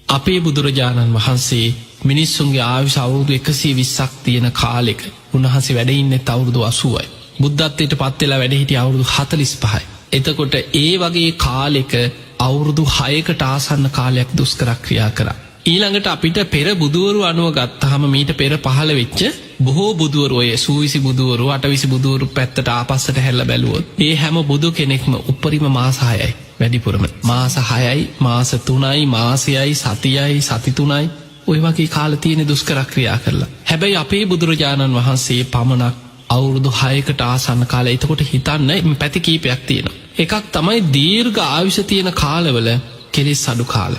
අපේ බුදුරජාණන් වහන්සේ මිනිස්සුන්ගේ ආයුෂ අවුරුදු 120ක් තියෙන කාලෙක උන්වහන්සේ වැඩ ඉන්නේ අවුරුදු 80යි. බුද්ධත්වයට පත් වෙලා වැඩ හිටියේ අවුරුදු 45යි. එතකොට ඒ වගේ කාලෙක අවුරුදු 6කට ආසන්න කාලයක් දුෂ්කර ක්‍රියා කරා. ඊළඟට අපිට පෙර බුදුවරු අනුව ගත්තාම මීට පෙර පහළ වෙච්ච බොහෝ බුදුවරු ඔය සූවිසි බුදුවරු අටවිසි බුදුවරු පැත්තට ආපස්සට හැරිලා බැලුවොත් ඒ හැම බුදු කෙනෙක්ම උපරිම මාස 6යි. වැඩිපුරම මාස 6යි මාස 3යි මාසයයි සතියයි සති 3යි ඔය වගේ කාල තියෙන දුෂ්කර ක්‍රියා කරලා. හැබැයි අපේ බුදුරජාණන් වහන්සේ පමණක් අවුරුදු 6කට ආසන්න කාලය. එතකොට හිතන්න පැති කීපයක් තියෙනවා. එකක් තමයි දීර්ඝ ආයුෂ තියෙන කාලවල කෙලෙස් අඩු කාල.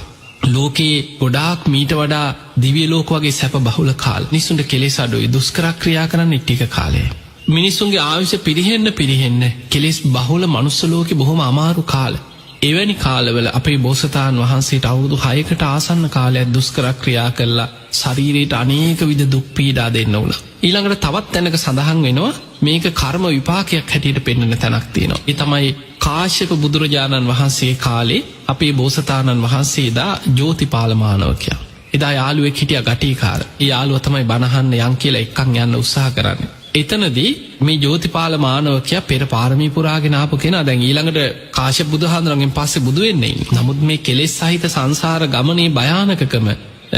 ලෝකේ ගොඩාක් මීට වඩා දිව්‍ය ලෝක වගේ සැප බහුල කාල. මිනිසුන්ට කෙලෙස් අඩුයි. දුෂ්කර ක්‍රියා කරන්න ටික කාලය. මිනිසුන්ගේ ආයුෂ පිරිහෙන්න කෙලෙස් බහුල මනුස්ස ලෝකේ බොහොම අමාරු කාල. එවැනි කාලවල අපේ බෝසතාණන් වහන්සේට අවුරුදු 6කට ආසන්න කාලයක් දුෂ්කර ක්‍රියා කරලා ශරීරයට අනේක විද දුක් පීඩා දෙන්න වුණා. ඊළඟට තවත් තැනක සඳහන් වෙනවා මේක කර්ම විපාකයක් හැටියට පෙන්වන තැනක් තියෙනවා. ඒ තමයි කාශ්‍යප බුදුරජාණන් වහන්සේ කාලේ අපේ බෝසතාණන් වහන්සේදා ජෝතිපාල මානවකයා. එදා යාළුවෙක් හිටියා ගටිකාර. ඒ යාළුවා තමයි බණහන්න යන් කියලා එක්කන් යන්න උත්සාහ කරන්නේ. එතනදී මේ ජෝතිපාල මානවකයා පෙර පාරමී පුරාගෙන ආපු කෙනා දැන් ඊළඟට කාශ්‍යප බුදුහාඳුරන්ගෙන් පස්සේ බුදු වෙන්නේ ඉන්නේ. නමුත් මේ කෙලෙස් සහිත සංසාර ගමනේ භයානකකම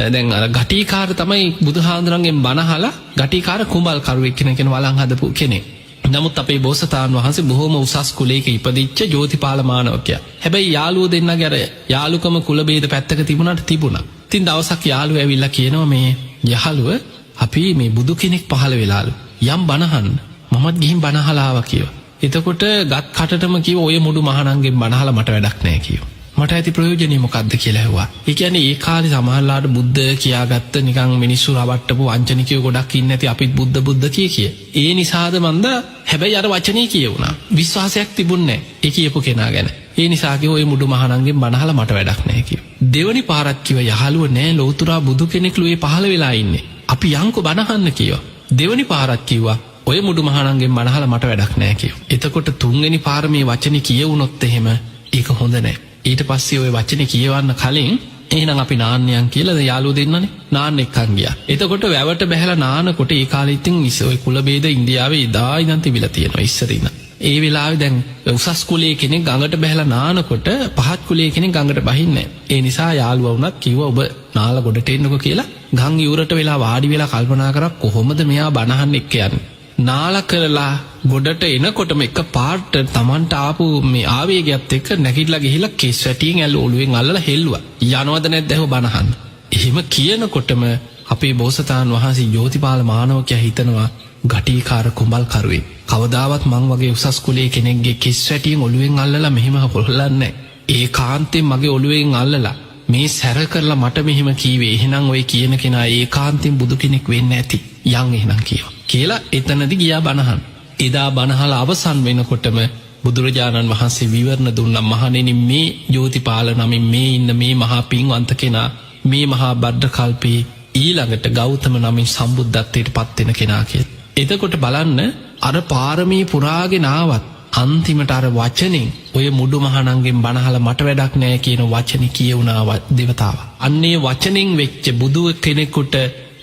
දැන් අර ගටිකාර තමයි බුදුහාඳුරන්ගෙන් බණහලා ගටිකාර කුඹල් කරුවෙක් කෙනෙක් වළං හදපු කෙනෙක්. නමුත් අපේ බෝසතාණන් වහන්සේ බොහොම උසස් කුලයක ඉපදිච්ච ජෝතිපාල මානවකයා. හැබැයි යාළුවෝ දෙන්නගේ අර යාළුකම කුල ભેද පැත්තක තිබුණා. ඉතින් දවසක් යාළුවා ඇවිල්ලා කියනවා මේ යහළුව අපි මේ බුදු කෙනෙක් පහළ වෙලාලු. යම් බණහන් මමත් ගිහින් බණහලා ආවා කියලා. එතකොට ගත් කටටම කිව්ව ඔය මුඩු මහණන්ගෙන් බණහලා මට වැඩක් නැහැ කිව්වා. මට ඇති ප්‍රයෝජනෙ මොකක්ද කියලා ඇහුවා. ඒ කියන්නේ ඒ කාලේ සමහරලාට බුද්ධ කියාගත්ත නිකන් මිනිස්සු රවට්ටපු වංචනිකයෝ ගොඩක් ඉන්නේ නැති අපිත් බුද්ධ කිය. ඒ නිසාද මන්ද හැබැයි අර වචනේ කියුණා. විශ්වාසයක් තිබුණේ නැහැ ඒ කියපු කෙනා ගැන. ඒ නිසා කිව්ව ඔය මුඩු මහණන්ගෙන් බණහලා මට වැඩක් නැහැ කිව්වා. දෙවනි පාරක් කිව්ව යහළුව නෑ ලෞතුරා බුදු කෙනෙක්ලු ඒ පහළ වෙලා ඉන්නේ. අපි යන්කෝ බණහන්න කිව්වා. දෙවනි පාරක් කිව්වා ඔය මුඩු මහණන්ගෙන් බණහලා මට වැඩක් නැහැ කිව්වා. එතකොට තුන්වෙනි පාර මේ වචනේ කියවුනොත් එහෙම ඒක හොඳ නැහැ. ඊට පස්සේ ওই වචනේ කියවන්න කලින් එහෙනම් අපි නාන්නයන් කියලා යාළුවෝ දෙන්නනේ නාන්න එක්කන් ගියා. එතකොට වැවට බැහැලා නානකොට ඒ කාලේ ඉතින් ඔය කුල ભેද ඉන්දියාවේ ඉදා ඉඳන් තිබිලා තියෙනවා ඉස්සර ඉඳන්. ඒ වෙලාවේ දැන් උසස් කුලයේ කෙනෙක් ගඟට බැහැලා නානකොට පහත් කුලයේ කෙනෙක් ගඟට බහින්නේ නැහැ. ඒ නිසා යාළුවා වුණත් කිව්වා ඔබ නාලා ගොඩට එන්නකෝ කියලා. ගම් ඉවුරට වෙලා වාඩි වෙලා කල්පනා කරා කොහොමද මෙයා බනහන්න එක්ක යන්නේ. නාලා කරලා ගොඩට එනකොටම එක පාට Tamanට ආපු මේ ආවේගයත් එක්ක නැගිටලා ගිහිල්ලා කෙස් වැටියෙන් ඇල්ල ඔළුවෙන් අල්ලලා හෙල්ලුවා. යනවද නැද්ද එහෙම බනහන්න. එහෙම කියනකොටම අපේ බෝසතාණන් වහන්සේ ජෝතිපාල මානවකයා හිතනවා ගටිකාර කුඹල් කරුවේ. කවදාවත් මං වගේ උසස් කුලයේ කෙනෙක්ගේ කෙස් වැටියෙන් ඔළුවෙන් අල්ලලා මෙහෙම හොල්ලන්නේ නැහැ. ඒකාන්තයෙන් මගේ ඔළුවෙන් අල්ලලා මේ සැර කරලා මට මෙහෙම කීවේ. එහෙනම් ඔය කියන කෙනා ඒකාන්තයෙන් බුදු කෙනෙක් වෙන්න ඇති. යන් එහෙනම් කියලා එතනදි ගියා බණහන්. එදා බණහලා අවසන් වෙනකොටම බුදුරජාණන් වහන්සේ විවරණ දුන්නා මහණෙනි මේ ජෝතිපාල නමින් මේ ඉන්න මේ මහා පින්වන්ත කෙනා මේ මහා බද්ද කල්පේ ඊළඟට ගෞතම නමින් සම්බුද්ධත්වයට පත් වෙන කෙනා කියලා. එතකොට බලන්න අර පාරමී පුරාගෙන ආවත් අන්තිමට අර වචනෙන් ඔය මුඩු මහණන්ගෙන් බණහලා මට වැඩක් නැහැ කියන වචනේ කියුණා දේවතාව. අන්නේ වචනෙන් වෙච්ච බුදු කෙනෙකුට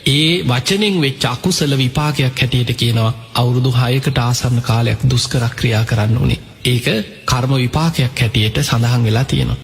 ඒ වචනෙන් වෙච්ච අකුසල විපාකයක් හැටියට කියනවා අවුරුදු 6කට ආසන්න කාලයක් දුෂ්කර ක්‍රියා කරන්න උනේ. ඒක කර්ම විපාකයක් හැටියට සඳහන් වෙලා තියෙනවා.